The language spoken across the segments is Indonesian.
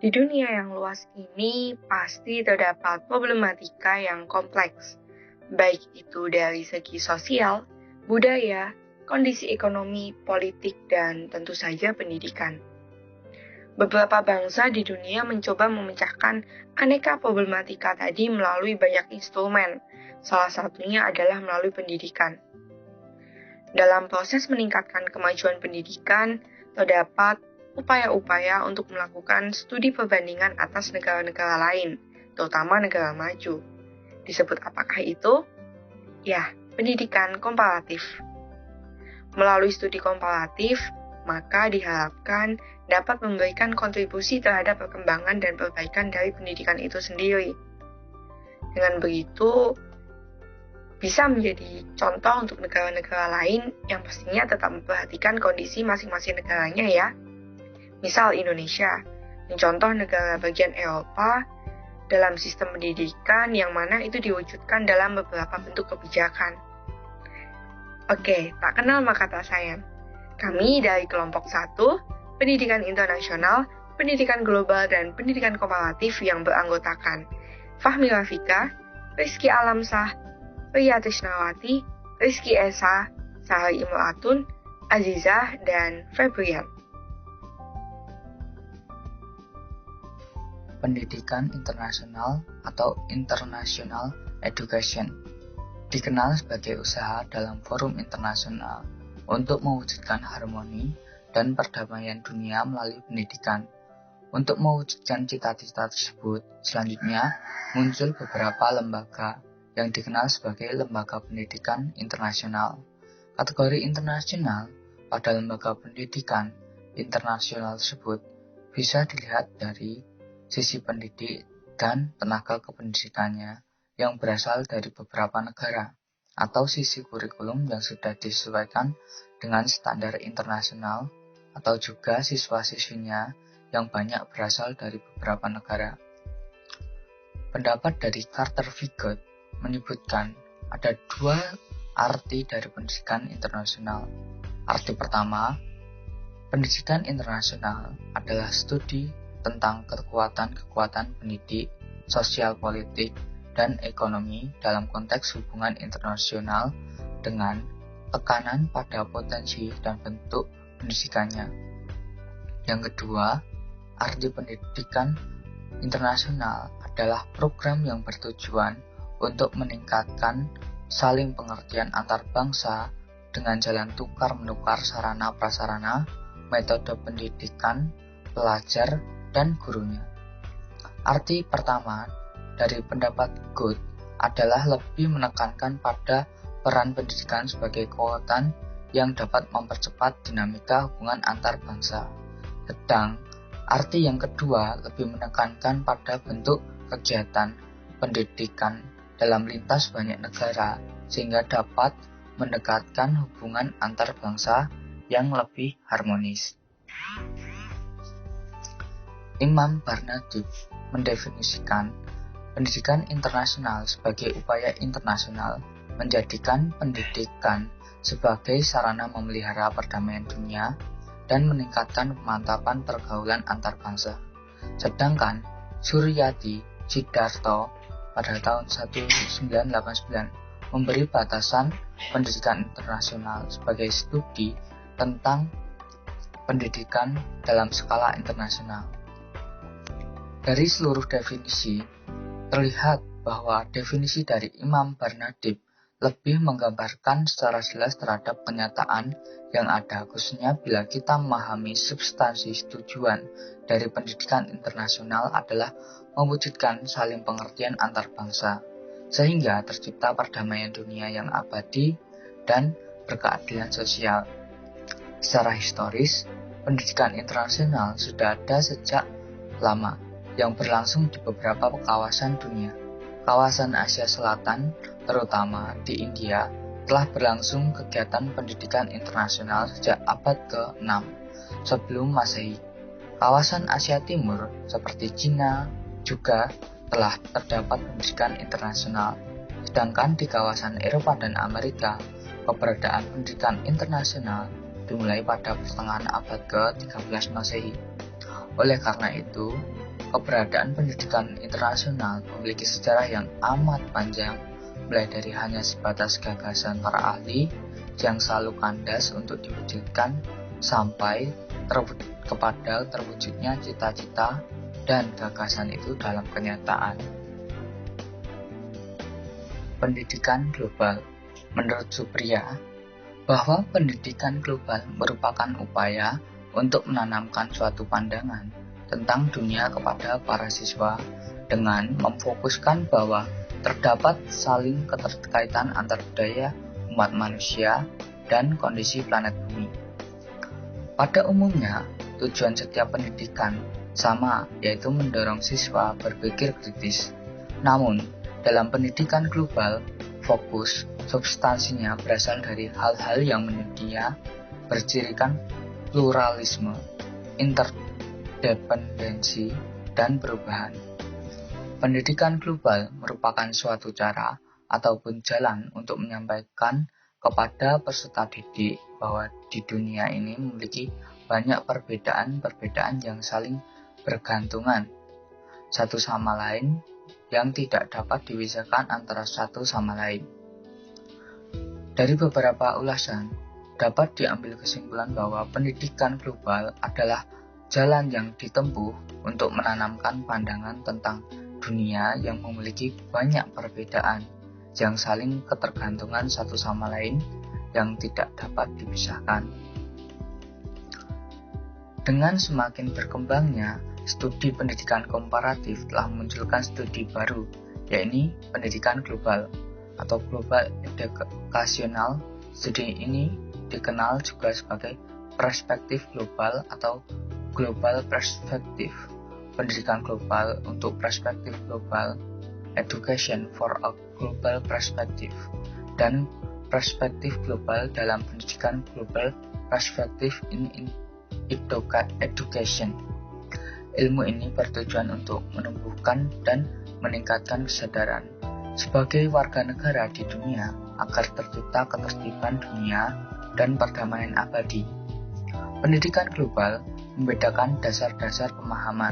Di dunia yang luas ini pasti terdapat problematika yang kompleks, baik itu dari segi sosial, budaya, kondisi ekonomi, politik, dan tentu saja pendidikan. Beberapa bangsa di dunia mencoba memecahkan aneka problematika tadi melalui banyak instrumen, salah satunya adalah melalui pendidikan. Dalam proses meningkatkan kemajuan pendidikan, terdapat upaya-upaya untuk melakukan studi perbandingan atas negara-negara lain, terutama negara maju. Disebut apakah itu? Ya, pendidikan komparatif. Melalui studi komparatif, maka diharapkan dapat memberikan kontribusi terhadap perkembangan dan perbaikan dari pendidikan itu sendiri. Dengan begitu, bisa menjadi contoh untuk negara-negara lain yang pastinya tetap memperhatikan kondisi masing-masing negaranya ya. Misal Indonesia, mencontoh negara bagian Eropa dalam sistem pendidikan yang mana itu diwujudkan dalam beberapa bentuk kebijakan. Oke, tak kenal maka tak sayang. Kami dari kelompok 1, Pendidikan Internasional, Pendidikan Global, dan Pendidikan Komparatif yang beranggotakan Fahmi Rafika, Rizky Alamsah, Ria Trisnawati, Rizky Esa, Sahari Imratun, Azizah, dan Febrian. Pendidikan internasional atau international education dikenal sebagai usaha dalam forum internasional untuk mewujudkan harmoni dan perdamaian dunia melalui pendidikan. Untuk mewujudkan cita-cita tersebut, selanjutnya muncul beberapa lembaga yang dikenal sebagai lembaga pendidikan internasional. Kategori internasional pada lembaga pendidikan internasional tersebut bisa dilihat dari sisi pendidik dan tenaga kependidikannya yang berasal dari beberapa negara, atau sisi kurikulum yang sudah disesuaikan dengan standar internasional, atau juga siswa-siswinya yang banyak berasal dari beberapa negara. Pendapat dari Carter Vigot menyebutkan ada dua arti dari pendidikan internasional. Arti pertama, pendidikan internasional adalah studi tentang kekuatan-kekuatan pendidik, sosial politik, dan ekonomi dalam konteks hubungan internasional dengan tekanan pada potensi dan bentuk pendidikannya. Yang kedua, arti pendidikan internasional adalah program yang bertujuan untuk meningkatkan saling pengertian antar bangsa dengan jalan tukar-menukar sarana-prasarana, metode pendidikan, pelajar, dan gurunya. Arti pertama dari pendapat Good adalah lebih menekankan pada peran pendidikan sebagai kekuatan yang dapat mempercepat dinamika hubungan antar bangsa. Sedang arti yang kedua lebih menekankan pada bentuk kegiatan pendidikan dalam lintas banyak negara sehingga dapat mendekatkan hubungan antar bangsa yang lebih harmonis. Imam Barnardib mendefinisikan pendidikan internasional sebagai upaya internasional menjadikan pendidikan sebagai sarana memelihara perdamaian dunia dan meningkatkan pemantapan pergaulan antar bangsa. Sedangkan Suryati Siddharto pada tahun 1989 memberi batasan pendidikan internasional sebagai studi tentang pendidikan dalam skala internasional. Dari seluruh definisi, terlihat bahwa definisi dari Imam Barnardib lebih menggambarkan secara jelas terhadap kenyataan yang ada, khususnya bila kita memahami substansi tujuan dari pendidikan internasional adalah mewujudkan saling pengertian antar bangsa, sehingga tercipta perdamaian dunia yang abadi dan berkeadilan sosial. Secara historis, pendidikan internasional sudah ada sejak lama, yang berlangsung di beberapa kawasan dunia. Kawasan Asia Selatan, terutama di India, telah berlangsung kegiatan pendidikan internasional sejak abad ke-6 sebelum Masehi. Kawasan Asia Timur, seperti Cina, juga telah terdapat pendidikan internasional. Sedangkan di kawasan Eropa dan Amerika, keberadaan pendidikan internasional dimulai pada pertengahan abad ke-13 Masehi. Oleh karena itu, Keberadaan pendidikan internasional memiliki sejarah yang amat panjang, mulai dari hanya sebatas gagasan para ahli yang selalu kandas untuk diwujudkan sampai kepada terwujudnya cita-cita dan gagasan itu dalam kenyataan. Pendidikan global. Menurut Supriya, bahwa pendidikan global merupakan upaya untuk menanamkan suatu pandangan tentang dunia kepada para siswa dengan memfokuskan bahwa terdapat saling keterkaitan antar budaya, umat manusia, dan kondisi planet bumi. Pada umumnya, tujuan setiap pendidikan sama, yaitu mendorong siswa berpikir kritis. Namun, dalam pendidikan global, fokus substansinya berasal dari hal-hal yang menyedia bercirikan pluralisme, interdependensi, dan perubahan. Pendidikan global merupakan suatu cara ataupun jalan untuk menyampaikan kepada peserta didik bahwa di dunia ini memiliki banyak perbedaan-perbedaan yang saling bergantungan satu sama lain yang tidak dapat dipisahkan antara satu sama lain. Dari beberapa ulasan, dapat diambil kesimpulan bahwa pendidikan global adalah jalan yang ditempuh untuk menanamkan pandangan tentang dunia yang memiliki banyak perbedaan yang saling ketergantungan satu sama lain yang tidak dapat dipisahkan. Dengan semakin berkembangnya studi pendidikan komparatif telah memunculkan studi baru, yakni pendidikan global atau global educational. Studi ini dikenal juga sebagai perspektif global atau global perspective. Pendidikan global untuk perspektif global, education for a global perspective, dan perspektif global dalam pendidikan global perspective in education. Ilmu ini bertujuan untuk menumbuhkan dan meningkatkan kesadaran sebagai warga negara di dunia agar tercipta ketertiban dunia dan perdamaian abadi. Pendidikan global membedakan dasar-dasar pemahaman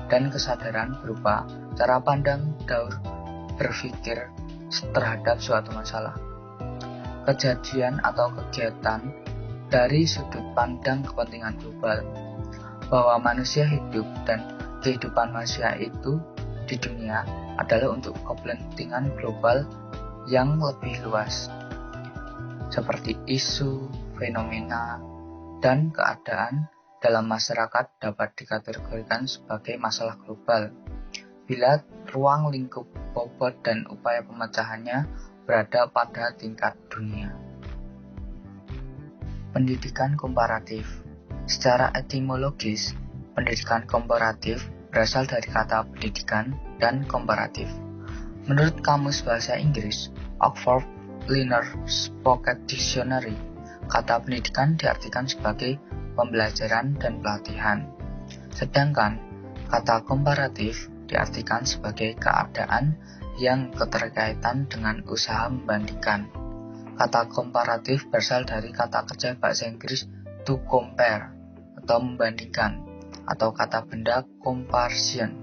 dan kesadaran berupa cara pandang daur berpikir terhadap suatu masalah, kejadian atau kegiatan dari sudut pandang kepentingan global, bahwa manusia hidup dan kehidupan manusia itu di dunia adalah untuk kepentingan global yang lebih luas, seperti isu, fenomena, dan keadaan dalam masyarakat dapat dikategorikan sebagai masalah global bila ruang lingkup bobot dan upaya pemecahannya berada pada tingkat dunia. Pendidikan komparatif. Secara etimologis, pendidikan komparatif berasal dari kata pendidikan dan komparatif. Menurut Kamus Bahasa Inggris, Oxford Learner's Pocket Dictionary, kata pendidikan diartikan sebagai pembelajaran dan pelatihan. Sedangkan kata komparatif diartikan sebagai keadaan yang keterkaitan dengan usaha membandingkan. Kata komparatif berasal dari kata kerja bahasa Inggris to compare atau membandingkan, atau kata benda comparison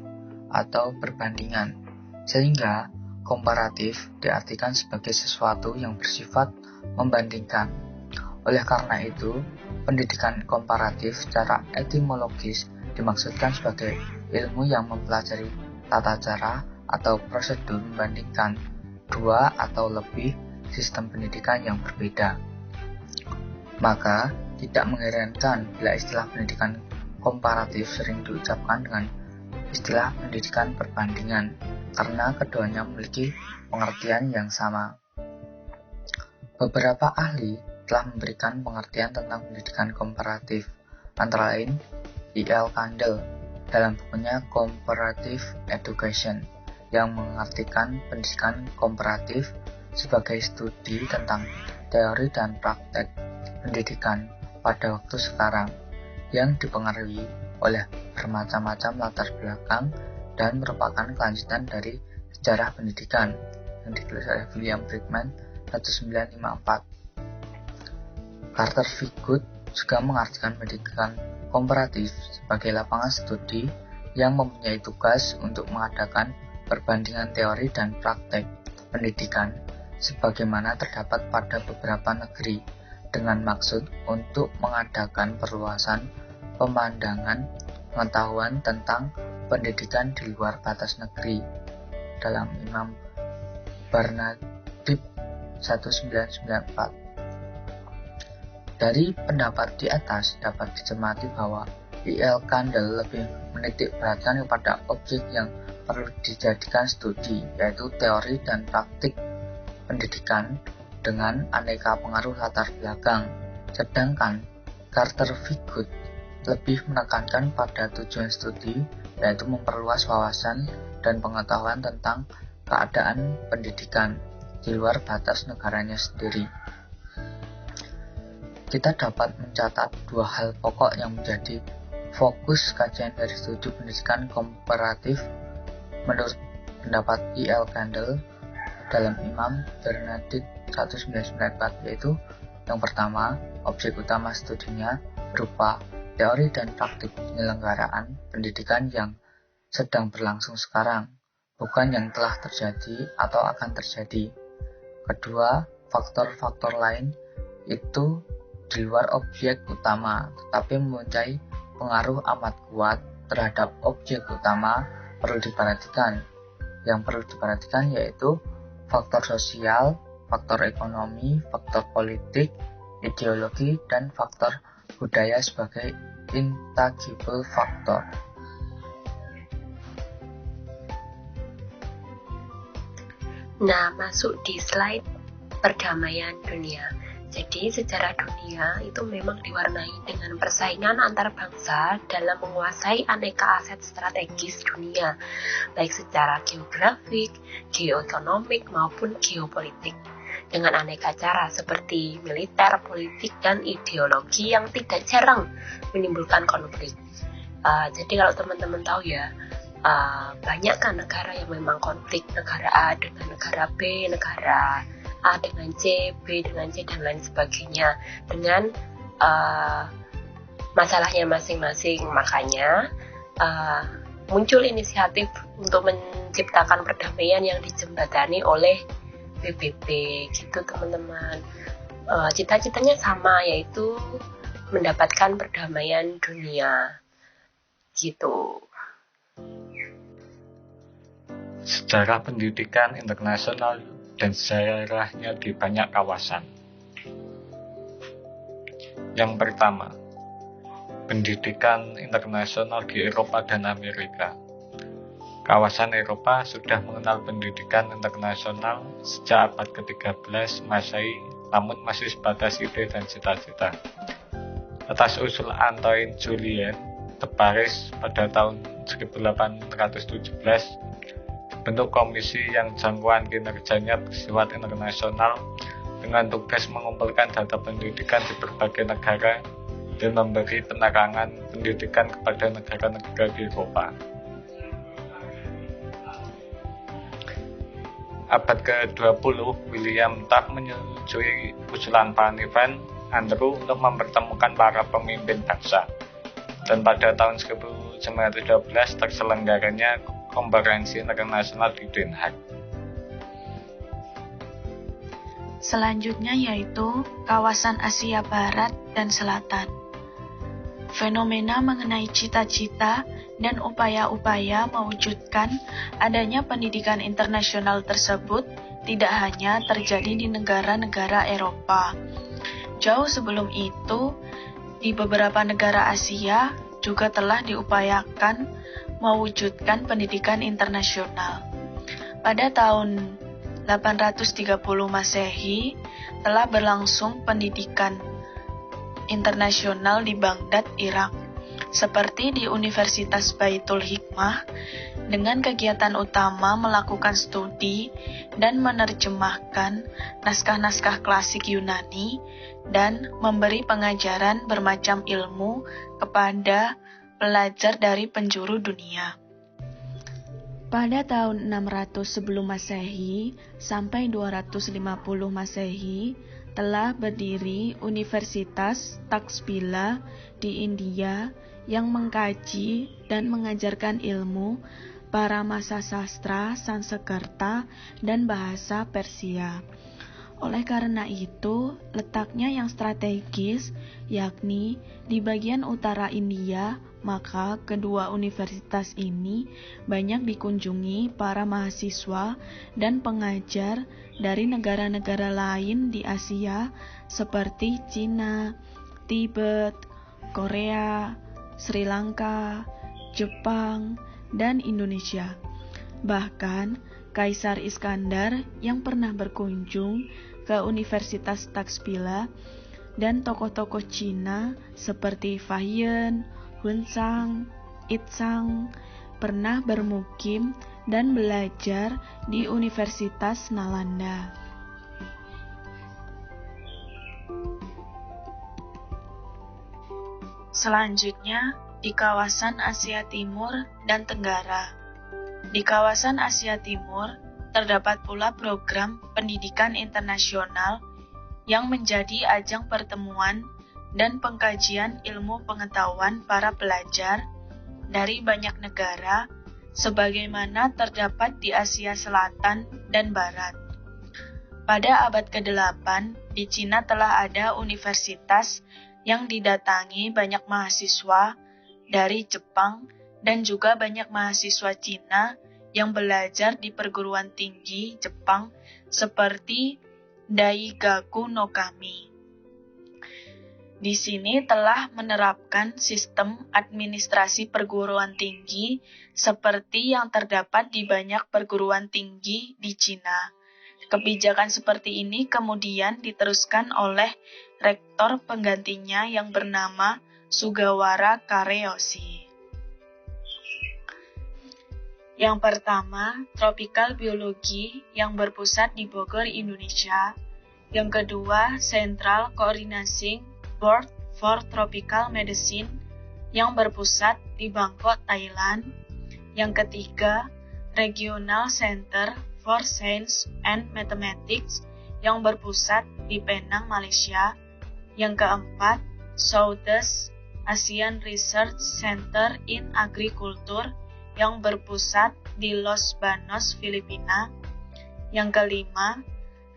atau perbandingan, sehingga komparatif diartikan sebagai sesuatu yang bersifat membandingkan. Oleh karena itu, pendidikan komparatif secara etimologis dimaksudkan sebagai ilmu yang mempelajari tata cara atau prosedur membandingkan dua atau lebih sistem pendidikan yang berbeda. Maka, tidak mengherankan bila istilah pendidikan komparatif sering diucapkan dengan istilah pendidikan perbandingan, karena keduanya memiliki pengertian yang sama. Beberapa ahli telah memberikan pengertian tentang pendidikan komparatif, antara lain E.L. Kandel dalam bukunya Comparative Education, yang mengartikan pendidikan komparatif sebagai studi tentang teori dan praktek pendidikan pada waktu sekarang yang dipengaruhi oleh bermacam-macam latar belakang dan merupakan kelanjutan dari sejarah pendidikan yang ditulis oleh William Brickman 1954. Carter V. Good juga mengartikan pendidikan komparatif sebagai lapangan studi yang mempunyai tugas untuk mengadakan perbandingan teori dan praktek pendidikan sebagaimana terdapat pada beberapa negeri dengan maksud untuk mengadakan perluasan pemandangan pengetahuan tentang pendidikan di luar batas negeri dalam Imam Barnadib 1994. Dari pendapat di atas dapat dicermati bahwa I.L. Kandel lebih menitik beratkan kepada objek yang perlu dijadikan studi, yaitu teori dan praktik pendidikan dengan aneka pengaruh latar belakang. Sedangkan Carter Vigood lebih menekankan pada tujuan studi, yaitu memperluas wawasan dan pengetahuan tentang keadaan pendidikan di luar batas negaranya sendiri. Kita dapat mencatat dua hal pokok yang menjadi fokus kajian dari studi pendidikan komparatif menurut pendapat I.L. Kandel dalam Imam Barnadib 1994, yaitu yang pertama, objek utama studinya berupa teori dan praktik penyelenggaraan pendidikan yang sedang berlangsung sekarang, bukan yang telah terjadi atau akan terjadi. Kedua, faktor-faktor lain itu di luar objek utama, tetapi mempunyai pengaruh amat kuat terhadap objek utama perlu diperhatikan. Yang perlu diperhatikan yaitu faktor sosial, faktor ekonomi, faktor politik, ideologi, dan faktor budaya sebagai intangible factor. Nah, masuk di slide perdamaian dunia. Jadi, sejarah dunia itu memang diwarnai dengan persaingan antar bangsa dalam menguasai aneka aset strategis dunia, baik secara geografik, geoekonomik, maupun geopolitik, dengan aneka cara seperti militer, politik, dan ideologi yang tidak jarang menimbulkan konflik. Jadi kalau teman-teman tahu ya, banyak kan negara yang memang konflik, negara A dengan negara B, negara A dengan C, B dengan C, dan lain sebagainya, dengan masalahnya masing-masing. Makanya muncul inisiatif untuk menciptakan perdamaian yang dijembatani oleh PBB gitu teman-teman. Cita-citanya sama, yaitu mendapatkan perdamaian dunia gitu. Sejarah pendidikan internasional dan sejarahnya di banyak kawasan. Yang pertama, pendidikan internasional di Eropa dan Amerika. Kawasan Eropa sudah mengenal pendidikan internasional sejak abad ke-13 Masehi, namun masih sebatas ide dan cita-cita. Atas usul Antoine Julien de Paris pada tahun 1817, bentuk komisi yang jangkauan kinerjanya bersifat internasional dengan tugas mengumpulkan data pendidikan di berbagai negara dan memberi penerangan pendidikan kepada negara-negara di Eropa. Abad ke-20, William Taft menyetujui usulan Van Andrew untuk mempertemukan para pemimpin bangsa, dan pada tahun 1912 terselenggaranya Konferensi Internasional di Den Haag. Selanjutnya yaitu kawasan Asia Barat dan Selatan. Fenomena mengenai cita-cita dan upaya-upaya mewujudkan adanya pendidikan internasional tersebut tidak hanya terjadi di negara-negara Eropa. Jauh sebelum itu, di beberapa negara Asia juga telah diupayakan mewujudkan pendidikan internasional. Pada tahun 830 Masehi telah berlangsung pendidikan internasional di Baghdad, Irak, seperti di Universitas Baitul Hikmah, dengan kegiatan utama melakukan studi dan menerjemahkan naskah-naskah klasik Yunani dan memberi pengajaran bermacam ilmu kepada pelajar dari penjuru dunia. Pada tahun 600 sebelum Masehi sampai 250 Masehi telah berdiri Universitas Takshila di India yang mengkaji dan mengajarkan ilmu para masa sastra Sanskerta dan bahasa Persia. Oleh karena itu, letaknya yang strategis, yakni di bagian utara India, maka kedua universitas ini banyak dikunjungi para mahasiswa dan pengajar dari negara-negara lain di Asia seperti Cina, Tibet, Korea, Sri Lanka, Jepang, dan Indonesia. Bahkan, Kaisar Iskandar yang pernah berkunjung ke Universitas Takshila dan tokoh-tokoh Cina seperti Fahian, Hunsang, Itsang pernah bermukim dan belajar di Universitas Nalanda. Selanjutnya, di kawasan Asia Timur dan Tenggara. Di kawasan Asia Timur, terdapat pula program pendidikan internasional yang menjadi ajang pertemuan dan pengkajian ilmu pengetahuan para pelajar dari banyak negara, sebagaimana terdapat di Asia Selatan dan Barat. Pada abad ke-8, di Cina telah ada universitas yang didatangi banyak mahasiswa dari Jepang dan juga banyak mahasiswa Cina yang belajar di perguruan tinggi Jepang seperti Daigaku no Kami. Di sini telah menerapkan sistem administrasi perguruan tinggi seperti yang terdapat di banyak perguruan tinggi di Cina. Kebijakan seperti ini kemudian diteruskan oleh rektor penggantinya yang bernama Sugawara Kareyoshi. Yang pertama, Tropical Biology yang berpusat di Bogor, Indonesia. Yang kedua, Central Coordinating Board for Tropical Medicine yang berpusat di Bangkok, Thailand. Yang ketiga, Regional Center for Science and Mathematics yang berpusat di Penang, Malaysia. Yang keempat, Southeast Asian Research Center in Agriculture yang berpusat di Los Banos, Filipina. Yang kelima,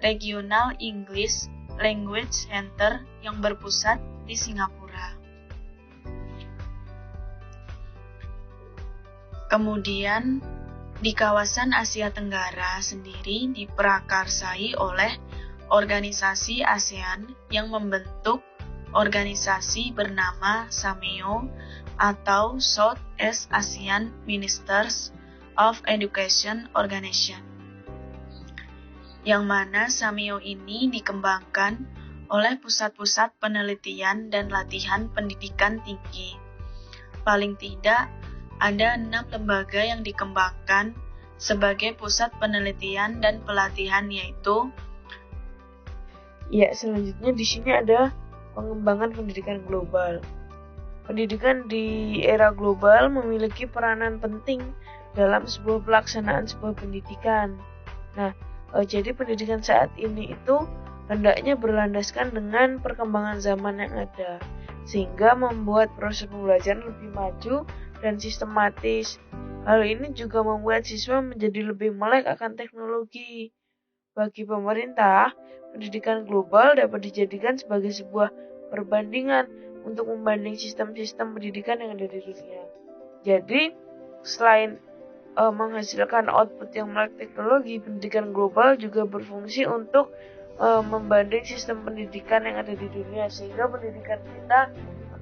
Regional English Language Center yang berpusat di Singapura. Kemudian, di kawasan Asia Tenggara sendiri diprakarsai oleh organisasi ASEAN yang membentuk organisasi bernama SAMEO atau Southeast Asian Ministers of Education Organization, yang mana SAMEO ini dikembangkan oleh pusat-pusat penelitian dan latihan pendidikan tinggi. Paling tidak, ada 6 lembaga yang dikembangkan sebagai pusat penelitian dan pelatihan, yaitu selanjutnya di sini ada pengembangan pendidikan global. Pendidikan di era global memiliki peranan penting dalam sebuah pelaksanaan sebuah pendidikan. Jadi pendidikan saat ini itu hendaknya berlandaskan dengan perkembangan zaman yang ada, sehingga membuat proses pembelajaran lebih maju dan sistematis. Hal ini juga membuat siswa menjadi lebih melek akan teknologi. Bagi pemerintah, pendidikan global dapat dijadikan sebagai sebuah perbandingan untuk membanding sistem-sistem pendidikan yang ada di dunia. Jadi, selain menghasilkan output yang melek teknologi, pendidikan global juga berfungsi untuk membanding sistem pendidikan yang ada di dunia, sehingga pendidikan kita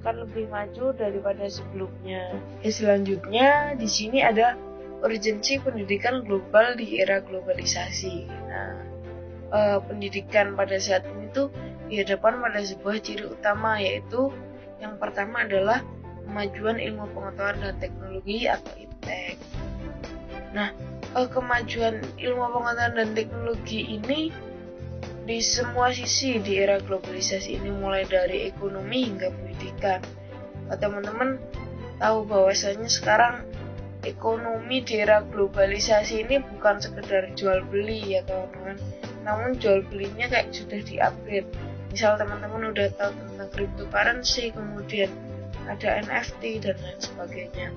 akan lebih maju daripada sebelumnya. Selanjutnya di sini ada urgensi pendidikan global di era globalisasi. Pendidikan pada saat ini tuh dihadapkan pada sebuah ciri utama, yaitu yang pertama adalah kemajuan ilmu pengetahuan dan teknologi atau IPTEK. Kemajuan ilmu pengetahuan dan teknologi ini di semua sisi di era globalisasi ini, mulai dari ekonomi hingga pendidikan. Teman-teman tahu bahwasanya sekarang ekonomi di era globalisasi ini bukan sekedar jual beli ya teman-teman, namun jual belinya kayak sudah di-upgrade. Misal teman-teman udah tahu tentang cryptocurrency, kemudian ada NFT dan lain sebagainya.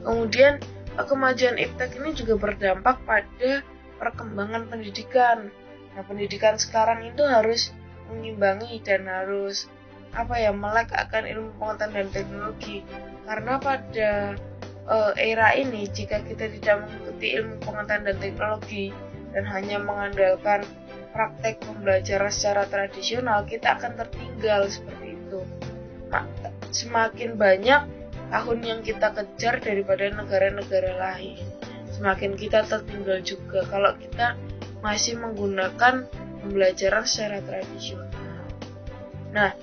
Kemudian kemajuan iptek ini juga berdampak pada perkembangan pendidikan. Nah, pendidikan sekarang itu harus mengimbangi dan harus melek akan ilmu pengetahuan dan teknologi. Karena pada era ini, jika kita tidak mengikuti ilmu pengetahuan dan teknologi dan hanya mengandalkan praktek pembelajaran secara tradisional, kita akan tertinggal seperti itu. Semakin banyak tahun yang kita kejar daripada negara-negara lain, semakin kita tertinggal juga kalau kita masih menggunakan pembelajaran secara tradisional. Nah,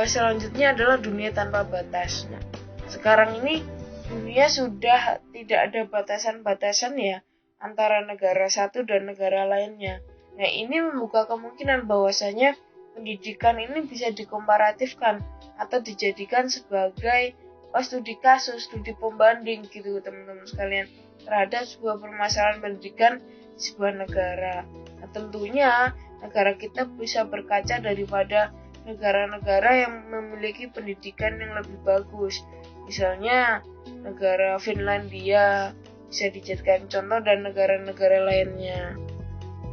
selanjutnya adalah dunia tanpa batas. Nah, sekarang ini dunia sudah tidak ada batasan-batasan ya antara negara satu dan negara lainnya. Nah, ini membuka kemungkinan bahwasanya pendidikan ini bisa dikomparatifkan atau dijadikan sebagai studi kasus, studi pembanding gitu teman-teman sekalian terhadap sebuah permasalahan pendidikan di sebuah negara. Nah, tentunya negara kita bisa berkaca daripada negara-negara yang memiliki pendidikan yang lebih bagus. Misalnya negara Finlandia bisa dijadikan contoh dan negara-negara lainnya.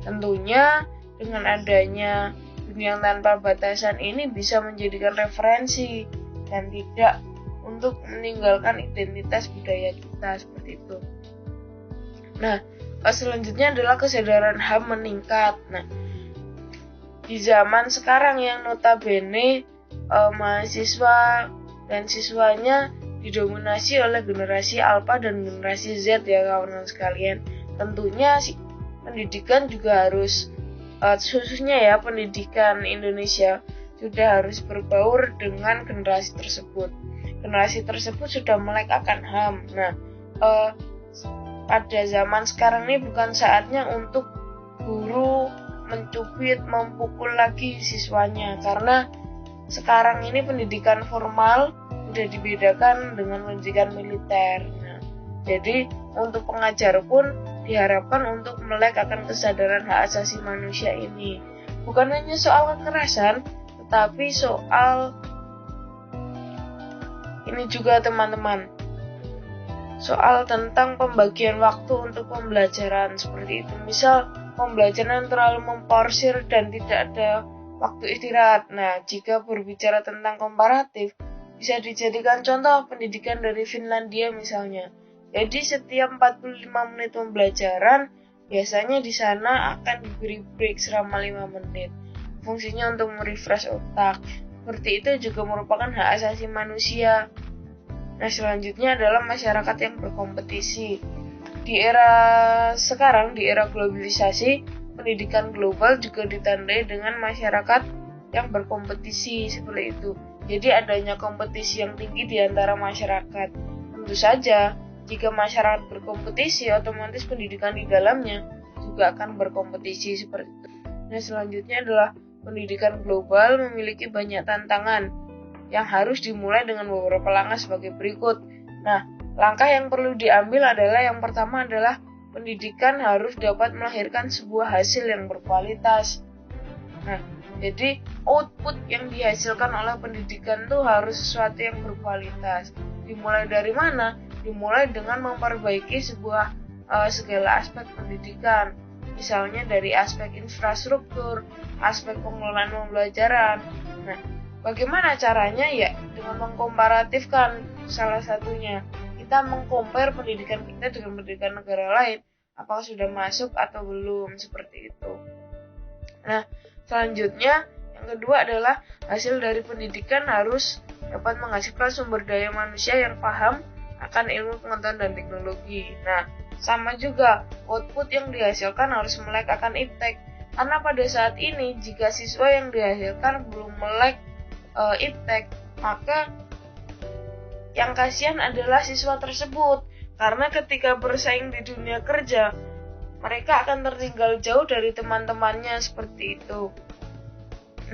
Tentunya dengan adanya dunia tanpa batasan ini bisa menjadikan referensi dan tidak untuk meninggalkan identitas budaya kita seperti itu. Nah, selanjutnya adalah kesadaran HAM meningkat. Nah, di zaman sekarang yang notabene mahasiswa dan siswanya didominasi oleh generasi Alpha dan generasi Z ya kawan-kawan sekalian. Tentunya pendidikan juga harus khususnya ya pendidikan Indonesia sudah harus berbaur dengan generasi tersebut. Generasi tersebut sudah melek akan HAM. Nah, pada zaman sekarang ini bukan saatnya untuk guru mencubit, mempukul lagi siswanya, karena sekarang ini pendidikan formal sudah dibedakan dengan pendidikan militer. Nah, jadi untuk pengajar pun diharapkan untuk melek akan kesadaran hak asasi manusia ini. Bukan hanya soal kekerasan, tetapi soal ini juga teman-teman, soal tentang pembagian waktu untuk pembelajaran seperti itu. Misal pembelajaran terlalu memporsir dan tidak ada waktu istirahat. Nah, jika berbicara tentang komparatif, bisa dijadikan contoh pendidikan dari Finlandia misalnya. Jadi setiap 45 menit pembelajaran, biasanya di sana akan diberi break selama 5 menit. Fungsinya untuk merefresh otak. Seperti itu juga merupakan hak asasi manusia. Nah, selanjutnya adalah masyarakat yang berkompetisi. Di era sekarang, di era globalisasi, pendidikan global juga ditandai dengan masyarakat yang berkompetisi seperti itu. Jadi adanya kompetisi yang tinggi di antara masyarakat. Tentu saja, jika masyarakat berkompetisi, otomatis pendidikan di dalamnya juga akan berkompetisi seperti itu. Nah, selanjutnya adalah pendidikan global memiliki banyak tantangan yang harus dimulai dengan beberapa langkah sebagai berikut. Nah, langkah yang perlu diambil adalah yang pertama adalah pendidikan harus dapat melahirkan sebuah hasil yang berkualitas. Nah, jadi output yang dihasilkan oleh pendidikan itu harus sesuatu yang berkualitas. Dimulai dari mana? Dimulai dengan memperbaiki sebuah segala aspek pendidikan. Misalnya dari aspek infrastruktur, aspek pengelolaan pembelajaran. Nah, bagaimana caranya? Ya, dengan mengkomparatifkan salah satunya. Kita mengcompare pendidikan kita dengan pendidikan negara lain, apakah sudah masuk atau belum, seperti itu. Nah, selanjutnya yang kedua adalah hasil dari pendidikan harus dapat menghasilkan sumber daya manusia yang paham akan ilmu pengetahuan dan teknologi. Nah, sama juga output yang dihasilkan harus melek akan iptek. Karena pada saat ini jika siswa yang dihasilkan belum melek iptek, maka yang kasihan adalah siswa tersebut. Karena ketika bersaing di dunia kerja, mereka akan tertinggal jauh dari teman-temannya seperti itu.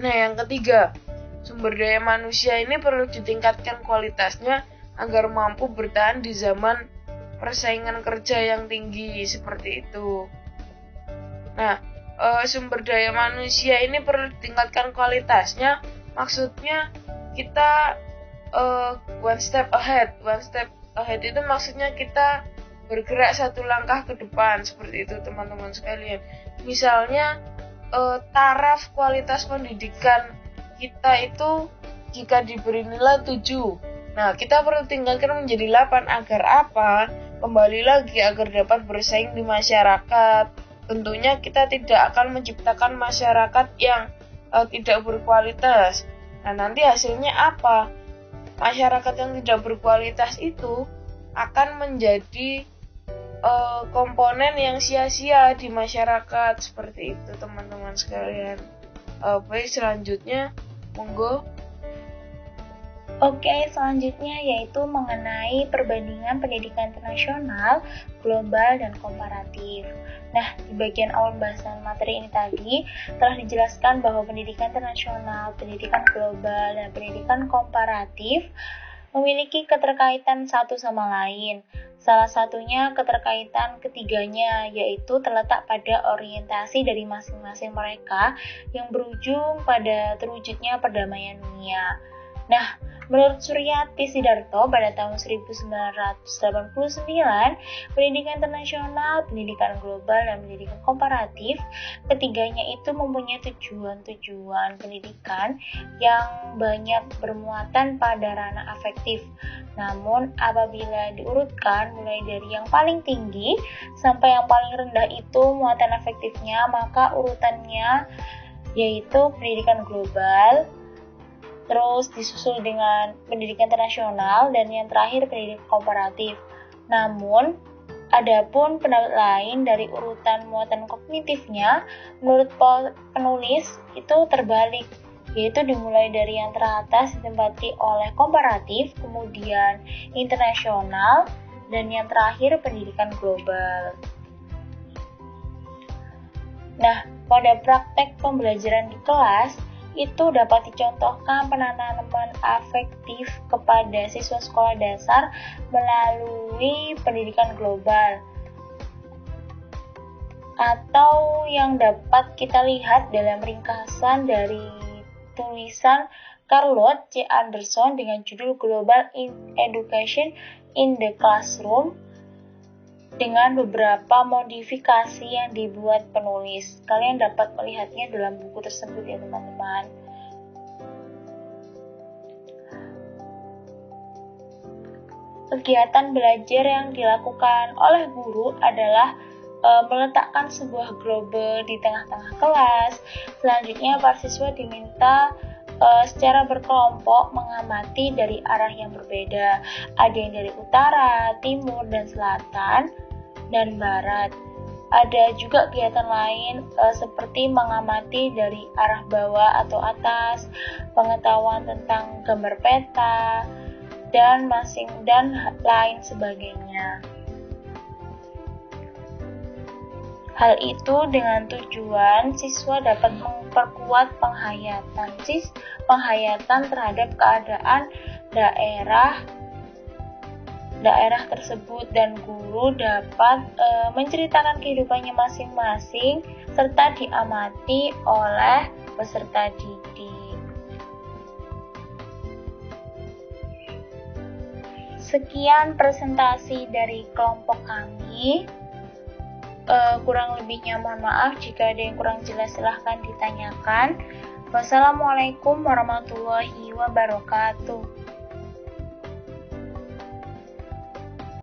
Nah, yang ketiga, sumber daya manusia ini perlu ditingkatkan kualitasnya agar mampu bertahan di zaman persaingan kerja yang tinggi seperti itu. Nah, sumber daya manusia ini perlu ditingkatkan kualitasnya. Maksudnya kita one step ahead itu maksudnya kita bergerak satu langkah ke depan, seperti itu teman-teman sekalian. Misalnya taraf kualitas pendidikan kita itu jika diberi nilai 7, nah kita perlu tingkatkan menjadi 8 agar apa? Kembali lagi agar dapat bersaing di masyarakat. Tentunya kita tidak akan menciptakan masyarakat yang tidak berkualitas. Nah, nanti hasilnya apa? Masyarakat yang tidak berkualitas itu akan menjadi komponen yang sia-sia di masyarakat, seperti itu teman-teman sekalian. Baik, selanjutnya monggo. Oke, selanjutnya yaitu mengenai perbandingan pendidikan internasional, global, dan komparatif. Nah, di bagian awal pembahasan materi ini tadi telah dijelaskan bahwa pendidikan internasional, pendidikan global, dan pendidikan komparatif memiliki keterkaitan satu sama lain. Salah satunya keterkaitan ketiganya, yaitu terletak pada orientasi dari masing-masing mereka yang berujung pada terwujudnya perdamaian dunia. Nah, menurut Suryati Sidarto pada tahun 1989, pendidikan internasional, pendidikan global, dan pendidikan komparatif, ketiganya itu mempunyai tujuan-tujuan pendidikan yang banyak bermuatan pada ranah afektif. Namun, apabila diurutkan mulai dari yang paling tinggi sampai yang paling rendah itu muatan afektifnya, maka urutannya yaitu pendidikan global, terus disusul dengan pendidikan internasional, dan yang terakhir pendidikan komparatif. Namun, adapun pendapat lain dari urutan muatan kognitifnya, menurut penulis itu terbalik, yaitu dimulai dari yang teratas ditempati oleh komparatif, kemudian internasional, dan yang terakhir pendidikan global. Nah, pada praktek pembelajaran di kelas, itu dapat dicontohkan penanaman afektif kepada siswa sekolah dasar melalui pendidikan global. Atau yang dapat kita lihat dalam ringkasan dari tulisan Carlotte C. Anderson dengan judul Global Education in the Classroom, dengan beberapa modifikasi yang dibuat penulis. Kalian dapat melihatnya dalam buku tersebut ya teman-teman. Kegiatan belajar yang dilakukan oleh guru adalah meletakkan sebuah global di tengah-tengah kelas. Selanjutnya para siswa diminta secara berkelompok mengamati dari arah yang berbeda. Ada yang dari utara, timur, dan selatan, dan barat. Ada juga kegiatan lain seperti mengamati dari arah bawah atau atas, pengetahuan tentang gambar peta, dan lain sebagainya. Hal itu dengan tujuan siswa dapat memperkuat penghayatan terhadap keadaan daerah tersebut, dan guru dapat menceritakan kehidupannya masing-masing serta diamati oleh peserta didik. Sekian presentasi dari kelompok kami. Kurang lebihnya mohon maaf, jika ada yang kurang jelas silahkan ditanyakan. Wassalamualaikum warahmatullahi wabarakatuh.